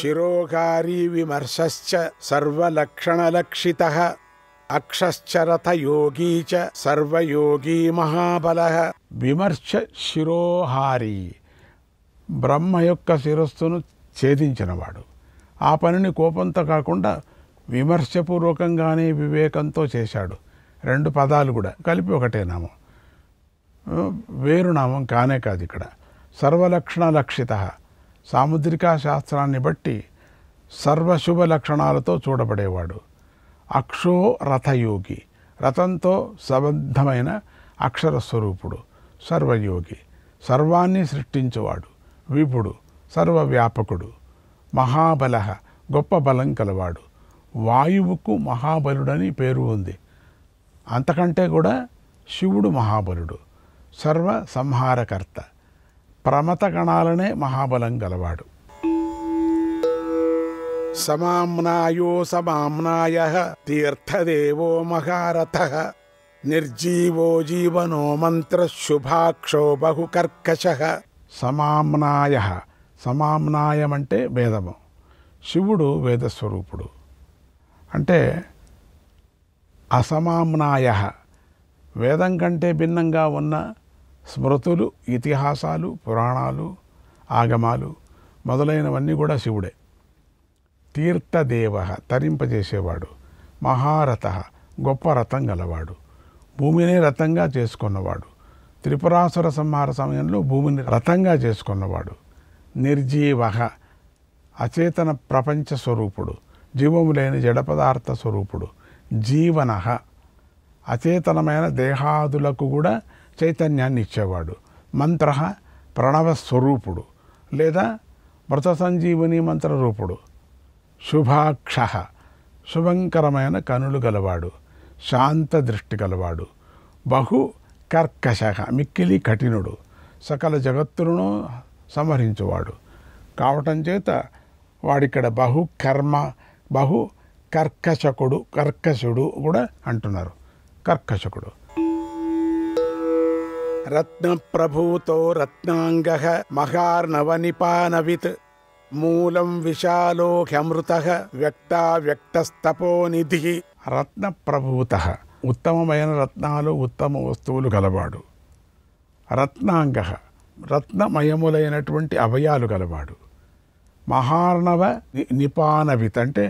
శిరోకారీ విమర్శశ్చ సర్వలక్షణలక్షితః అక్షశ్చ రథయోగీ చ సర్వయోగీ మహాబలః. విమర్శ శిరోహారి, బ్రహ్మ యొక్క శిరస్సును ఛేదించినవాడు. ఆ పనిని కోపంతో కాకుండా విమర్శపూర్వకంగానే వివేకంతో చేశాడు. 2 పదాలు కూడా కలిపి ఒకటే నామం, వేరు నామం కానే కాదు. ఇక్కడ సర్వలక్షణ లక్షిత, సాముద్రికా శాస్త్రాన్ని బట్టి సర్వశుభ లక్షణాలతో చూడబడేవాడు. అక్షో రథయోగి, రథంతో సంబద్ధమైన అక్షర స్వరూపుడు. సర్వయోగి, సర్వాన్ని సృష్టించువాడు. విభుడు, సర్వవ్యాపకుడు. మహాబల, గొప్ప బలం కలవాడు. వాయువుకు మహాబలుడని పేరు ఉంది. అంతకంటే కూడా శివుడు మహాబలుడు. సర్వ సంహారకర్త, ప్రమత గణాలనే మహాబలం గలవాడు. సమామ్నాయో సమామ్నాయః తీర్థదేవో మహారథః నిర్జీవో జీవనో మంత్ర శుభాక్షో బహుకర్కశః. సమామ్నాయః, సమామ్నాయం అంటే వేదము. శివుడు వేదస్వరూపుడు. అంటే అసమామ్నాయః, వేదం కంటే భిన్నంగా ఉన్న స్మృతులు, ఇతిహాసాలు, పురాణాలు, ఆగమాలు మొదలైనవన్నీ కూడా శివుడే. తీర్థదేవ, తరింపజేసేవాడు. మహారథ, గొప్ప రథం గలవాడు. భూమిని రథంగా చేసుకున్నవాడు. త్రిపురాసుర సంహార సమయంలో భూమిని రథంగా చేసుకున్నవాడు. నిర్జీవ, అచేతన ప్రపంచ స్వరూపుడు. జీవము లేని జడ పదార్థ స్వరూపుడు. జీవన, అచేతనమైన దేహాదులకు కూడా చైతన్యాన్ని ఇచ్చేవాడు. మంత్ర, ప్రణవ స్వరూపుడు లేదా మృత సంజీవని మంత్రరూపుడు. శుభాక్ష, శుభంకరమైన కనులు గలవాడు. శాంత దృష్టి గలవాడు. బహు కర్కశ, మిక్కిలి కఠినుడు. సకల జగత్తులను సంహరించువాడు కావటం చేత వాడిక్కడ బహు కర్కశకుడు, కర్కశుడు కూడా అంటున్నారు. కర్కశకుడు. రత్న ప్రభూతో రత్నాంగః మహార్ణవనిపానవిత్ మూలం విశాలో హ్యమృతః వ్యక్తావ్యక్తస్తపోనిధిః. రత్న ప్రభూతః, ఉత్తమమైన రత్నాలు, ఉత్తమ వస్తువులు గలవాడు. రత్నాంగః, రత్నమయములైనటువంటి అవయాలు గలవాడు. మహార్ణవ నిపానవిత్ అంటే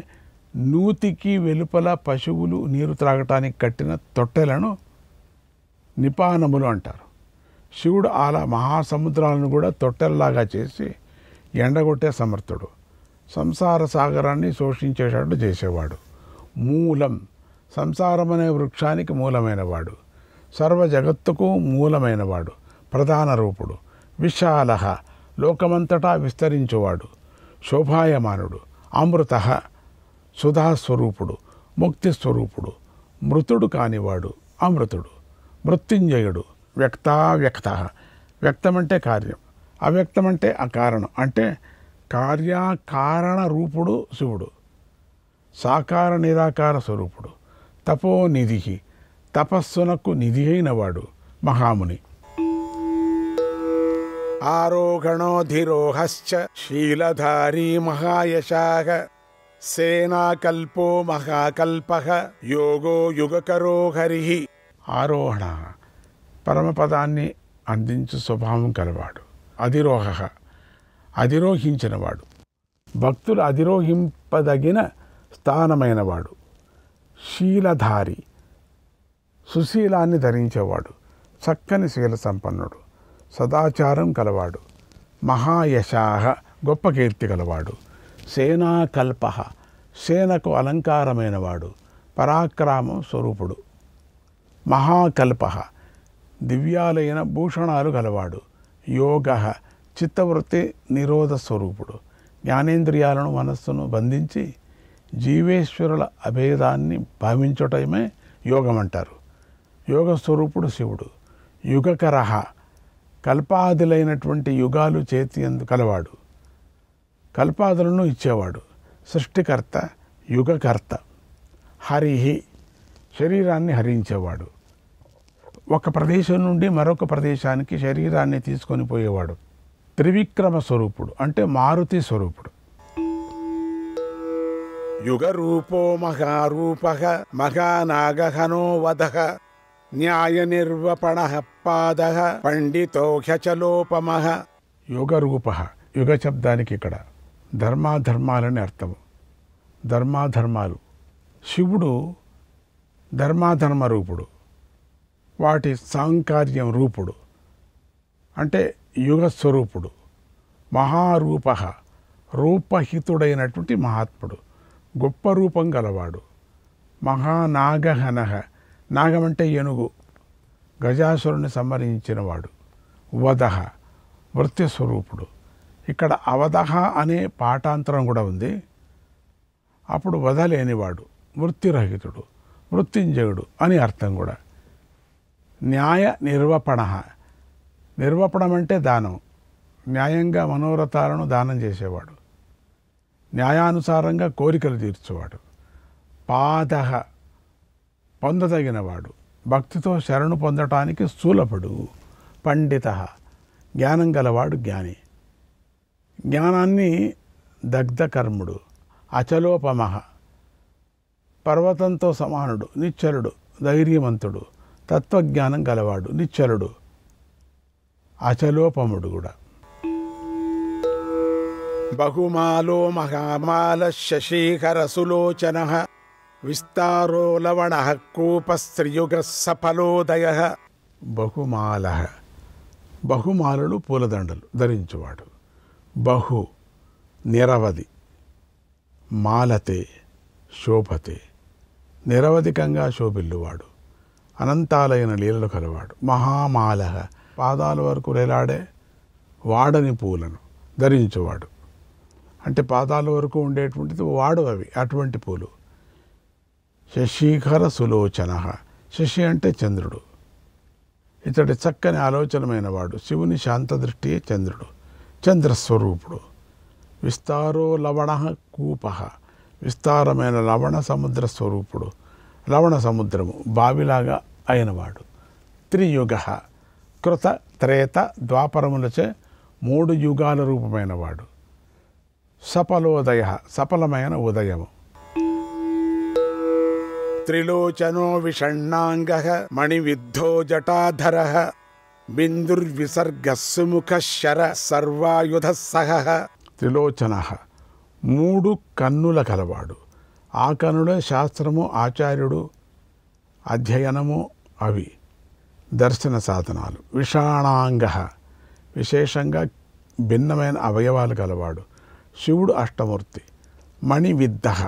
నూతికి వెలుపల పశువులు నీరు త్రాగటానికి కట్టిన తొట్టెలను నిపానములు అంటారు. శివుడు అలా మహాసముద్రాలను కూడా తొట్టెల్లాగా చేసి ఎండగొట్టే సమర్థుడు. సంసార సాగరాన్ని శోషించేటట్టు చేసేవాడు. మూలం, సంసారం అనే వృక్షానికి మూలమైనవాడు. సర్వ జగత్తుకు మూలమైనవాడు. ప్రధాన రూపుడు. విశాల, లోకమంతటా విస్తరించువాడు. శోభాయమానుడు. అమృత, సుధాస్వరూపుడు. ముక్తిస్వరూపుడు. మృతుడు కానివాడు, అమృతుడు. మృత్యుంజయుడు. వ్యక్తావ్యక్త, వ్యక్తమంటే కార్యం, అవ్యక్తమంటే అకారణం. అంటే కార్యకారణ రూపుడు శివుడు. సాకార నిరాకార స్వరూపుడు. తపోనిధి, తపస్సునకు నిధి అయినవాడు. మహాముని. ఆరోహణోధిరోహశ్చ శీలధారీ మహాయశాః సేనాకల్పో మహాకల్పః యోగో యుగకరో హరిః. ఆరోహణ, పరమపదాన్ని అందించు స్వభావం కలవాడు. అధిరోహ, అధిరోహించినవాడు. భక్తులు అధిరోహింపదగిన స్థానమైనవాడు. శీలధారి, సుశీలాన్ని ధరించేవాడు. చక్కని శీల సంపన్నుడు. సదాచారం కలవాడు. మహాయశాః, గొప్ప కీర్తి గలవాడు. సేనాకల్ప, సేనకు అలంకారమైనవాడు. పరాక్రమం స్వరూపుడు. మహాకల్ప, దివ్యాలైన భూషణాలు గలవాడు. యోగ, చిత్తవృత్తి నిరోధ స్వరూపుడు. జ్ఞానేంద్రియాలను మనస్సును బంధించి జీవేశ్వరుల అభేదాన్ని భావించటమే యోగం అంటారు. యోగ స్వరూపుడు శివుడు. యుగకర, కల్పాదులైనటువంటి యుగాలు చేతి అందు కలవాడు. కల్పాదులను ఇచ్చేవాడు. సృష్టికర్త, యుగకర్త. హరిహి, శరీరాన్ని హరించేవాడు. ఒక ప్రదేశం నుండి మరొక ప్రదేశానికి శరీరాన్ని తీసుకొని పోయేవాడు. త్రివిక్రమ స్వరూపుడు అంటే మారుతి స్వరూపుడు. యుగరూపో మహారూపః మహానాగహనో వదః న్యాయనిర్వపణః పాదః పండితో హ్యచలోపమః. యుగరూపః, యుగ శబ్దానికి ఇక్కడ ధర్మాధర్మాలని అర్థము. ధర్మాధర్మాలు. శివుడు ధర్మాధర్మ రూపుడు, వాటి సాంకార్యం రూపుడు అంటే యుగస్వరూపుడు. మహారూపః, రూపహితుడైనటువంటి మహాత్ముడు, గొప్ప రూపం గలవాడు. మహానాగహనః, నాగమంటే ఏనుగు, గజాసురుని సంహరించినవాడు. వదః, వృత్తిస్వరూపుడు. ఇక్కడ అవదహ అనే పాఠాంతరం కూడా ఉంది. అప్పుడు వదలేనివాడు, వృత్తిరహితుడు, మృత్యుంజయుడు అని అర్థం కూడా. న్యాయ నిర్వపణః, నిర్వపణం అంటే దానం. న్యాయంగా మనోరథాలను దానం చేసేవాడు, న్యాయానుసారంగా కోరికలు తీర్చేవాడు. పాదః, పొందదగినవాడు, భక్తితో శరణు పొందటానికి స్థూలపడు. పండితః, జ్ఞానం గలవాడు, జ్ఞాని. జ్ఞానాన్ని దగ్ధకర్ముడు. అచలోపమః, పర్వతంతో సమానుడు, నిశ్చలుడు, ధైర్యవంతుడు, తత్వజ్ఞానం గలవాడు, నిశ్చలుడు, అచలోపముడు కూడా. బహుమాలో మహామాల శశీకర సులోచనః విస్తారో లవణః కూపస్త్రియుగ సఫలోదయః. బహుమాలః, బహుమాలలు పూలదండలు ధరించువాడు. బహు నిరవధి, మాలతే శోభతే, నిరవధికంగా శోభిల్లువాడు, అనంతాలైన లీలలు కలవాడు. మహామాలః, పాదాల వరకు వేలాడే వాడని పూలను ధరించువాడు. అంటే పాదాల వరకు ఉండేటువంటిది వాడు అవి, అటువంటి పూలు. శశీకర సులోచనః, శశి అంటే చంద్రుడు, ఇతడి చక్కని ఆలోచనమైన వాడు. శివుని శాంతదృష్టియే చంద్రుడు, చంద్రస్వరూపుడు. విస్తారో లవణః కూపః, విస్తారమైన లవణ సముద్ర స్వరూపుడు, లవణ సముద్రము బావిలాగా అయినవాడు. త్రియుగః, కృత త్రేత ద్వాపరములచే 3 యుగాల రూపమైన వాడు. సఫలోదయ, సఫలమైన ఉదయము. త్రిలోచనో విషణ్ణాంగః మణివిద్ధో జటాధరః బిందుర్విసర్గ సుముఖ శర సర్వాయుధ సహః. త్రిలోచనః, 3 కన్నుల కలవాడు. ఆ కన్నుడే శాస్త్రము, ఆచార్యుడు, అధ్యయనము అవి దర్శన సాధనాలు. విషాణాంగః, విశేషంగా భిన్నమైన అవయవాలు కలవాడు. శివుడు అష్టమూర్తి. మణివిద్ధః,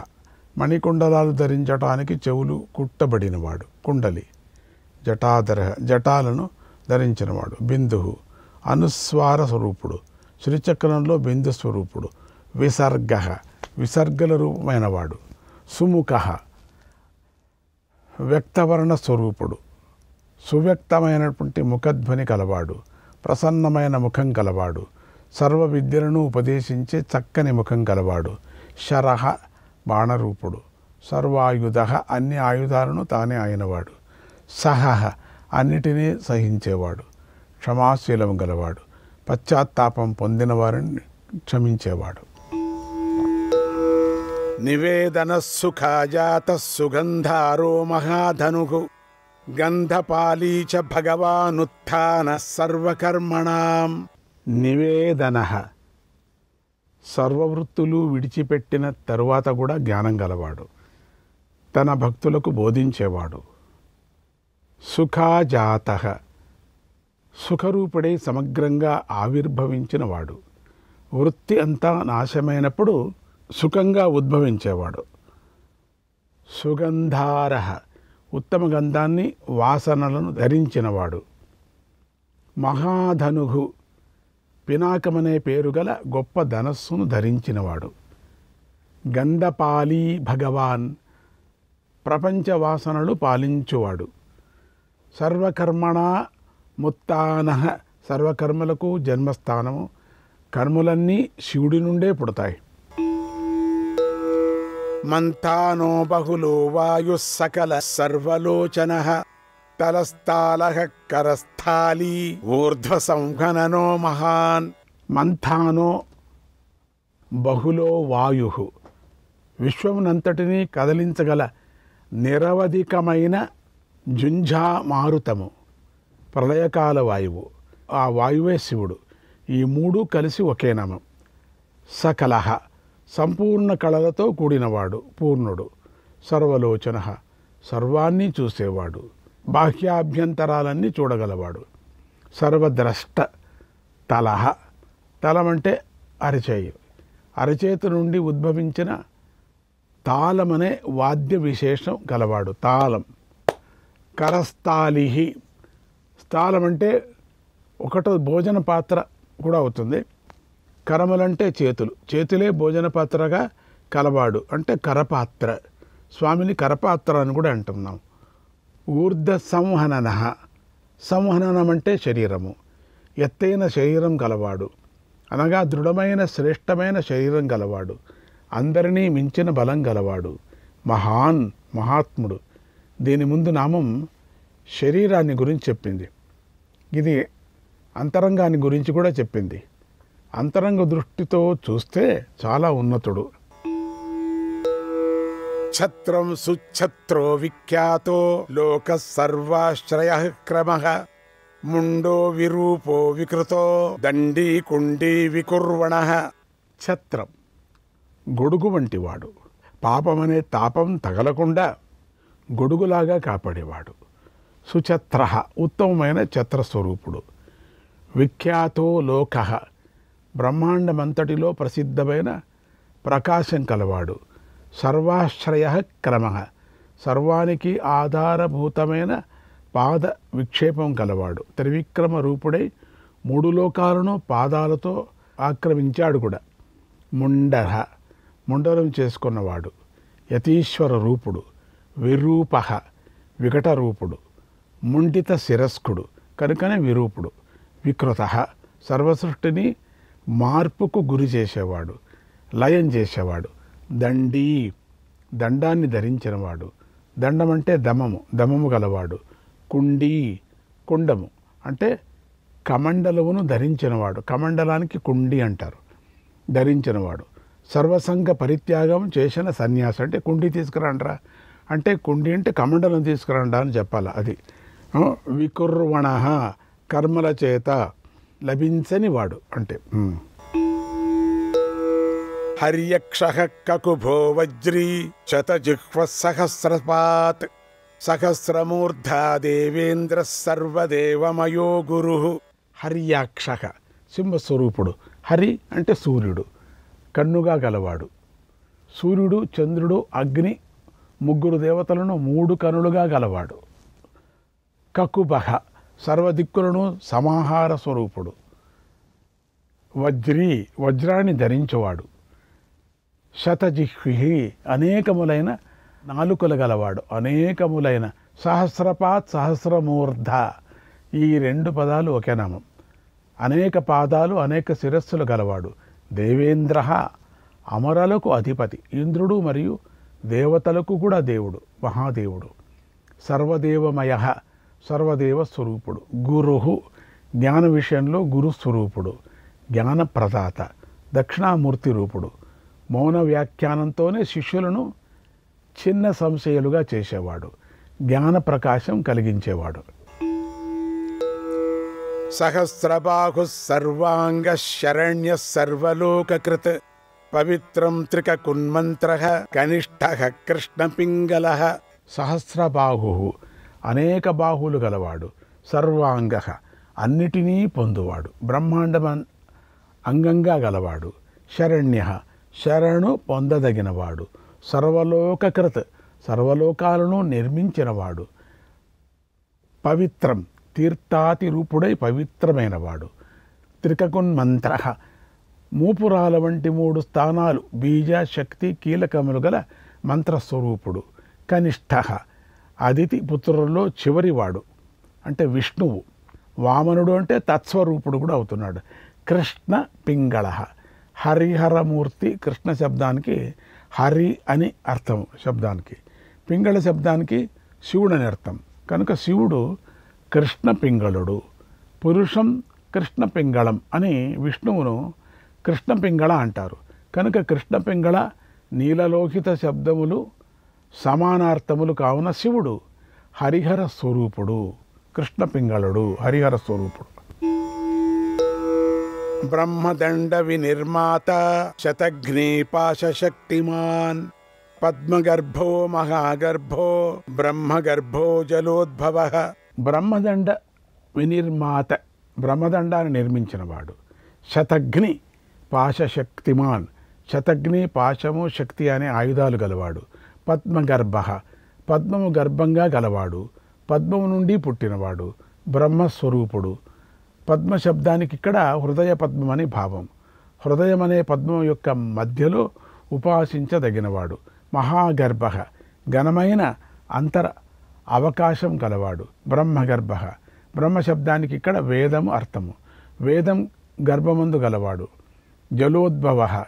మణికుండలాలు ధరించటానికి చెవులు కుట్టబడినవాడు, కుండలి. జటాధర, జటాలను ధరించినవాడు. బిందువు, అనుస్వార స్వరూపుడు, శ్రీచక్రంలో బిందు స్వరూపుడు. విసర్గ, విసర్గల రూపమైనవాడు. సుముఖః, వ్యక్తవర్ణ స్వరూపుడు, సువ్యక్తమైనటువంటి ముఖధ్వని కలవాడు, ప్రసన్నమైన ముఖం కలవాడు, సర్వ విద్యలను ఉపదేశించే చక్కని ముఖం కలవాడు. శరః, బాణరూపుడు. సర్వాయుధ, అన్ని ఆయుధాలను తానే అయినవాడు. సహః, అన్నిటినీ సహించేవాడు. క్షమాశీలం గలవాడు, పశ్చాత్తాపం పొందిన వారిని క్షమించేవాడు. నివేదన సుఖాజాత సుగంధారో మహాధనుః గంధపాలీ చ భగవానుత్థాన సర్వకర్మణాం. నివేదన, సర్వవృత్తులు విడిచిపెట్టిన తరువాత కూడా జ్ఞానం గలవాడు, తన భక్తులకు బోధించేవాడు. సుఖాజాత, సుఖరూపుడై సమగ్రంగా ఆవిర్భవించినవాడు. వృత్తి అంతా నాశమైనప్పుడు సుఖంగా ఉద్భవించేవాడు. సుగంధార, ఉత్తమ గంధాన్ని, వాసనలను ధరించినవాడు. మహాధనుః, పినాకమనే పేరు గల గొప్ప ధనస్సును ధరించినవాడు. గంధపాలీ భగవాన్, ప్రపంచ వాసనలు పాలించువాడు. సర్వకర్మణా ముత్తానః, సర్వకర్మలకు జన్మస్థానము. కర్మలన్నీ శివుడి నుండే పుడతాయి. మంతానో బహుళో వాయు సకల సర్వలోచనః తలస్థాలః కరస్థాళీ ఊర్ధ్వ సంఘననో మహాన్. మంథానో బహుళో వాయు, విశ్వమునంతటినీ కదిలించగల నిరవధికమైన జుంఝామారుతము, ప్రళయకాల వాయువు, ఆ వాయువే శివుడు. ఈ మూడు కలిసి ఒకే నామం. సకలహ, సంపూర్ణ కళలతో కూడినవాడు, పూర్ణుడు. సర్వలోచన, సర్వాన్ని చూసేవాడు, బాహ్యాభ్యంతరాలన్నీ చూడగలవాడు. సర్వద్రష్ట, తలహ, తలమంటే అరచేయి, అరచేతి నుండి ఉద్భవించిన తాళమనే వాద్య విశేషం గలవాడు, తాళం. కరస్థాలిహి, స్థాలం అంటే ఒకటో భోజన పాత్ర కూడా అవుతుంది. కరములంటే చేతులు, చేతులే భోజన పాత్రగా కలవాడు అంటే కరపాత్ర. స్వామిని కరపాత్ర అని కూడా అంటున్నాం. ఊర్ధ సంహనన, సంహననం అంటే శరీరము, ఎత్తైన శరీరం గలవాడు, అనగా దృఢమైన శ్రేష్టమైన శరీరం గలవాడు, అందరినీ మించిన బలం గలవాడు, మహాన్, మహాత్ముడు. దీని ముందు నామం శరీరాన్ని గురించి చెప్పింది, ఇది అంతరంగాన్ని గురించి కూడా చెప్పింది. అంతరంగ దృష్టితో చూస్తే చాలా ఉన్నతుడు. ఛత్రం సుఛత్రో విఖ్యాతో లోక సర్వాశ్రయ క్రమః, ముండో విరూపో వికృతో దండీ కుండీ వికుర్వణః. ఛత్రం, గొడుగు వంటివాడు, పాపమనే తాపం తగలకుండా గొడుగులాగా కాపాడేవాడు. సుఛత్ర, ఉత్తమమైన ఛత్రస్వరూపుడు. విఖ్యాతో లోక, బ్రహ్మాండమంతటిలో ప్రసిద్ధమైన ప్రకాశం కలవాడు. సర్వాశ్రయ క్రమ, సర్వానికి ఆధారభూతమైన పాద విక్షేపం కలవాడు. త్రివిక్రమ రూపుడై మూడు లోకాలను పాదాలతో ఆక్రమించాడు కూడా. ముండర, ముండరం చేసుకున్నవాడు. యతీశ్వర రూపుడు. విరూప, వికట రూపుడు. ముండిత శిరస్కుడు కనుకనే విరూపుడు. వికృత, సర్వసృష్టిని మార్పుకు గురి చేసేవాడు, లయం చేసేవాడు. దండీ, దండాన్ని ధరించినవాడు. దండం అంటే దమము, దమము గలవాడు. కుండీ, కుండము అంటే కమండలమును ధరించినవాడు. కమండలానికి కుండి అంటారు, ధరించినవాడు. సర్వసంగ పరిత్యాగం చేసిన సన్యాసి అంటే కుండి తీసుకురండ్రా అంటే, కుండి అంటే కమండలం తీసుకురండా అని చెప్పాలి. అది వికుర్వణ, కర్మల చేత లభించని వాడు అంటే. హర్యక్షః కకుభో వజ్రీ శతజిహ్వ సహస్రపాత్, సహస్రమూర్ధా దేవేంద్ర సర్వదేవమయో గురు. హర్యాక్షః, సింహస్వరూపుడు. హరి అంటే సూర్యుడు, కన్నుగా గలవాడు. సూర్యుడు, చంద్రుడు, అగ్ని ముగ్గురు దేవతలను మూడు కనులుగా గలవాడు. కకుభః, సర్వదిక్కులను సమాహార స్వరూపుడు. వజ్రీ, వజ్రాన్ని ధరించేవాడు. శతజిహ్వి, అనేకములైన నాలుకలు గలవాడు, అనేకములైన. సహస్రపాత్, సహస్రమూర్ధ, ఈ రెండు పదాలు ఒకే నామం. అనేక పాదాలు, అనేక శిరస్సులు గలవాడు. దేవేంద్ర, అమరలకు అధిపతి. ఇంద్రుడు మరియు దేవతలకు కూడా దేవుడు, మహాదేవుడు. సర్వదేవమయ, సర్వదేవ స్వరూపుడు. గురు, జ్ఞాన విషయంలో గురుస్వరూపుడు. జ్ఞానప్రదాత, దక్షిణామూర్తి రూపుడు. మౌన వ్యాఖ్యానంతోనే శిష్యులను చిన్న సంశయాలుగా చేసేవాడు. జ్ఞాన ప్రకాశం కలిగించేవాడు. సహస్రబాహు సర్వాంగ శరణ్య సర్వలోకకృత్, పవిత్రం త్రికకున్మంత్ర కనిష్ఠ కృష్ణ పింగళ. సహస్రబాహు, అనేక బాహువులు గలవాడు. సర్వాంగ, అన్నిటినీ పొందువాడు. బ్రహ్మాండం అంగంగా గలవాడు. శరణ్య, శరణు పొందదగినవాడు. సర్వలోకకృత్, సర్వలోకాలను నిర్మించినవాడు. పవిత్రం, తీర్థాతి రూపుడై పవిత్రమైనవాడు. త్రికకున్మంత్ర, మూపురాల వంటి మూడు స్థానాలు, బీజ, శక్తి, కీలకములు గల మంత్రస్వరూపుడు. కనిష్ఠ, అదితి పుత్రులలో చివరివాడు అంటే విష్ణువు. వామనుడు అంటే తత్స్వరూపుడు కూడా అవుతున్నాడు. కృష్ణ పింగళ, హరిహరమూర్తి. కృష్ణ శబ్దానికి హరి అని అర్థం శబ్దానికి, పింగళ శబ్దానికి శివుడు అని అర్థం. కనుక శివుడు కృష్ణ పింగళుడు. పురుషం కృష్ణ పింగళం అని విష్ణువును కృష్ణ పింగళ అంటారు. కనుక కృష్ణ పింగళ నీలలోహిత శబ్దములు సమానార్థములు కావున శివుడు హరిహర స్వరూపుడు, కృష్ణ పింగళుడు, హరిహర స్వరూపుడు. బ్రహ్మదండ వినిర్మాత శతఘ్ని పాశశక్తిమాన్ పద్మగర్భో మహాగర్భో బ్రహ్మగర్భో జలోద్భవ. బ్రహ్మదండ వినిర్మాత, బ్రహ్మదండాన్ని నిర్మించినవాడు. శతఘ్ని పాశశక్తిమాన్, శతఘ్ని పాశము శక్తి అనే ఆయుధాలు గలవాడు. పద్మగర్భ, పద్మము గర్భంగా గలవాడు, పద్మము నుండి పుట్టినవాడు, బ్రహ్మస్వరూపుడు. పద్మ శబ్దానికి ఇక్కడ హృదయ పద్మం అని భావం. హృదయం అనే పద్మం యొక్క మధ్యలో ఉపాసించదగినవాడు. మహాగర్భ, ఘనమైన అంతర అవకాశం గలవాడు. బ్రహ్మగర్భ, బ్రహ్మ శబ్దానికి ఇక్కడ వేదము అర్థము. వేదం గర్భమందు గలవాడు. జలోద్భవ,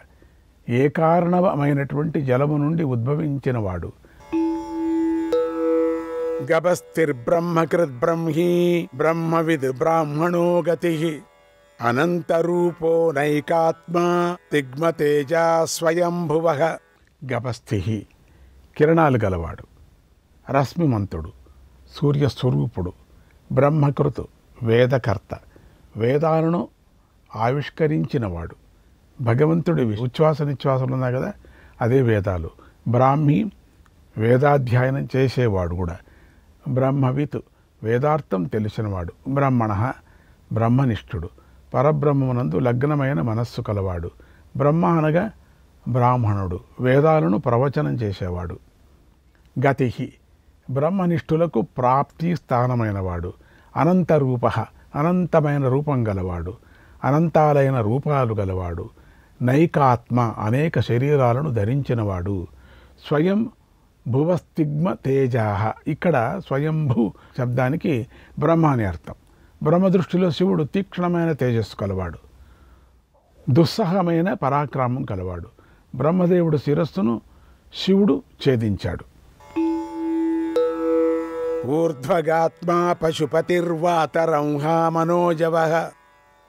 ఏ కారణమైనటువంటి జలము నుండి ఉద్భవించినవాడు. గభస్థిర్బ్రహ్మకృత్ బ్రహ్మీ బ్రహ్మవిద్ బ్రాహ్మణో గతి అనంతరూపో నైకాత్మా తిగ్మతేజ స్వయంభువ. గభస్థి, కిరణాలు గలవాడు. రశ్మిమంతుడు, సూర్యస్వరూపుడు. బ్రహ్మకృతు, వేదకర్త, వేదాలను ఆవిష్కరించినవాడు. భగవంతుడి ఉచ్ఛ్వాస నిశ్వాసాలు ఉన్నాయి కదా, అదే వేదాలు. బ్రాహ్మీ, వేదాధ్యయనం చేసేవాడు కూడా. బ్రహ్మవిత్, వేదార్థం తెలిసినవాడు. బ్రహ్మణ, బ్రహ్మనిష్ఠుడు. పరబ్రహ్మమునందు లగ్నమైన మనస్సు కలవాడు. బ్రహ్మ అనగా బ్రాహ్మణుడు, వేదాలను ప్రవచనం చేసేవాడు. గతి, బ్రహ్మనిష్ఠులకు ప్రాప్తి స్థానమైనవాడు. అనంతరూప, అనంతమైన రూపం గలవాడు, అనంతాలైన రూపాలు గలవాడు. నైకాత్మ, అనేక శరీరాలను ధరించినవాడు. స్వయం భువస్తిగ్మ తేజాహ, ఇక్కడ స్వయంభూ శబ్దానికి బ్రహ్మ అని అర్థం. బ్రహ్మ దృష్టిలో శివుడు తీక్ష్ణమైన తేజస్సు కలవాడు, దుస్సహమైన పరాక్రమం కలవాడు. బ్రహ్మదేవుడు శిరస్సును శివుడు ఛేదించాడు. ఊర్ధ్వగాత్మా పశుపతిర్వాతరంహా మనోజవ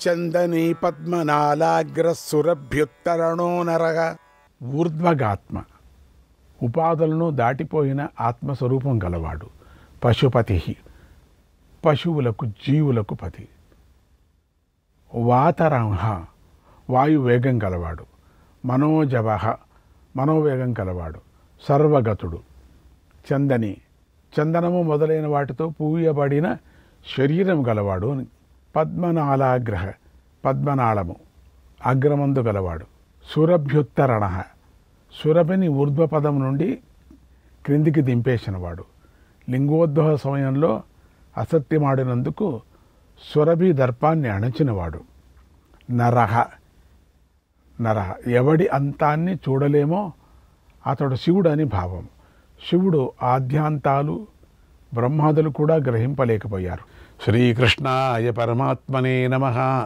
చందనీ పద్మనాలాగ్రస్సురభ్యుత్తరణో నరః. ఊర్ధ్వగాత్మ, ఉపాధులను దాటిపోయిన ఆత్మస్వరూపం గలవాడు. పశుపతి, పశువులకు జీవులకు పతి. వాతరంహ, వాయువేగం గలవాడు. మనోజవ, మనోవేగం కలవాడు. సర్వగతుడు. చందని, చందనము మొదలైన వాటితో పూయబడిన శరీరం గలవాడు. పద్మనాళాగ్రహ, పద్మనాళము అగ్రమందు గలవాడు. సురభ్యుత్తరణ, సురభిని ఊర్ధ్వపదం నుండి క్రిందికి దింపేసినవాడు. లింగోద్భవ సమయంలో అసత్యమాడినందుకు సురభి దర్పాన్ని అణచినవాడు. నరహ, నరహ, ఎవడి అంతాన్ని చూడలేమో అతడు శివుడు అని భావం. శివుడు ఆద్యాంతాలు బ్రహ్మాదులు కూడా గ్రహింపలేకపోయారు. శ్రీకృష్ణాయ పరమాత్మనే నమః.